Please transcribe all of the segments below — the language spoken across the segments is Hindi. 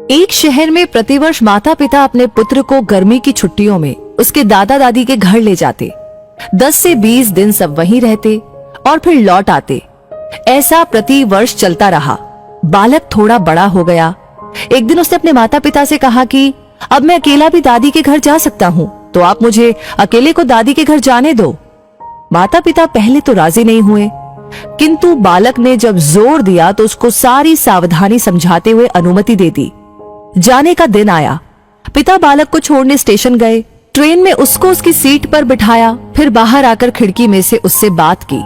एक शहर में प्रतिवर्ष माता पिता अपने पुत्र को गर्मी की छुट्टियों में उसके दादा दादी के घर ले जाते। 10 से 20 दिन सब वहीं रहते और फिर लौट आते। ऐसा प्रति वर्ष चलता रहा। बालक थोड़ा बड़ा हो गया। एक दिन उसने अपने माता पिता से कहा कि अब मैं अकेला भी दादी के घर जा सकता हूँ, तो आप मुझे अकेले को दादी के घर जाने दो। माता पिता पहले तो राजी नहीं हुए, किंतु बालक ने जब जोर दिया तो उसको सारी सावधानी समझाते हुए अनुमति दे दी। जाने का दिन आया। पिता बालक को छोड़ने स्टेशन गए। ट्रेन में उसको उसकी सीट पर बिठाया, फिर बाहर आकर खिड़की में से उससे बात की,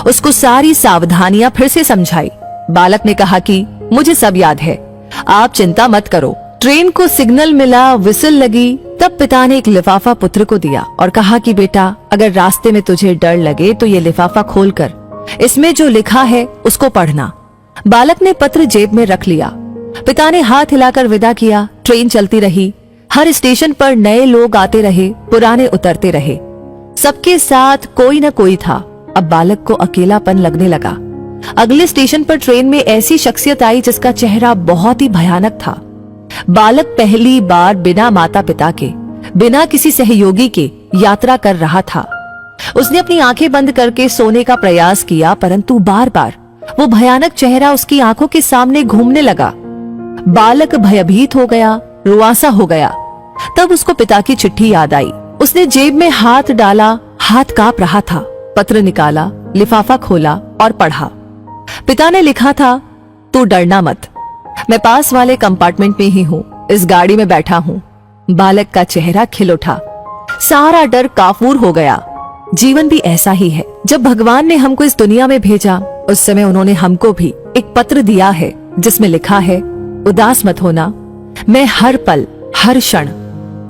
उसको सारी सावधानियां फिर से समझाई। बालक ने कहा कि मुझे सब याद है, आप चिंता मत करो। ट्रेन को सिग्नल मिला, विसिल लगी, तब पिता ने एक लिफाफा पुत्र को दिया और कहा कि बेटा, अगर रास्ते में तुझे डर लगे तो ये लिफाफा खोलकर इसमें जो लिखा है उसको पढ़ना। बालक ने पत्र जेब में रख लिया। पिता ने हाथ हिलाकर विदा किया। ट्रेन चलती रही। हर स्टेशन पर नए लोग आते रहे, पुराने उतरते रहे। सबके साथ कोई न कोई था। अब बालक को अकेलापन लगने लगा। अगले स्टेशन पर ट्रेन में ऐसी शख्सियत आई जिसका चेहरा बहुत ही भयानक था। बालक पहली बार बिना माता पिता के, बिना किसी सहयोगी के यात्रा कर रहा था। उसने अपनी आंखें बंद करके सोने का प्रयास किया, परंतु बार बार वो भयानक चेहरा उसकी आंखों के सामने घूमने लगा। बालक भयभीत हो गया, रुआंसा हो गया। तब उसको पिता की चिट्ठी याद आई। उसने जेब में हाथ डाला, हाथ कांप रहा था। पत्र निकाला, लिफाफा खोला और पढ़ा। पिता ने लिखा था, तू डरना मत, मैं पास वाले कंपार्टमेंट में ही हूँ, इस गाड़ी में बैठा हूँ। बालक का चेहरा खिल उठा। सारा डर काफूर हो गया। जीवन भी ऐसा ही है। जब भगवान ने हमको इस दुनिया में भेजा, उस समय उन्होंने हमको भी एक पत्र दिया है जिसमें लिखा है, उदास मत होना, मैं हर पल, हर क्षण,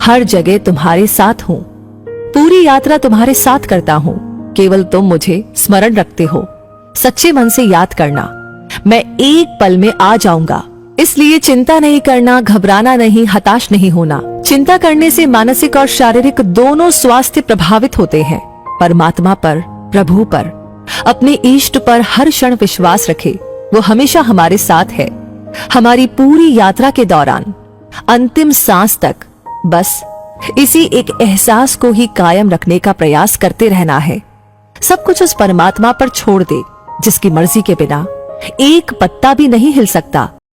हर जगह तुम्हारे साथ हूँ। पूरी यात्रा तुम्हारे साथ करता हूँ, केवल तुम मुझे स्मरण रखते हो। सच्चे मन से याद करना, मैं एक पल में आ जाऊंगा। इसलिए चिंता नहीं करना, घबराना नहीं, हताश नहीं होना। चिंता करने से मानसिक और शारीरिक दोनों स्वास्थ्य प्रभावित होते हैं। परमात्मा पर, प्रभु पर, अपने इष्ट पर हर क्षण विश्वास रखे। वो हमेशा हमारे साथ है, हमारी पूरी यात्रा के दौरान, अंतिम सांस तक। बस इसी एक एहसास को ही कायम रखने का प्रयास करते रहना है। सब कुछ उस परमात्मा पर छोड़ दे जिसकी मर्जी के बिना एक पत्ता भी नहीं हिल सकता।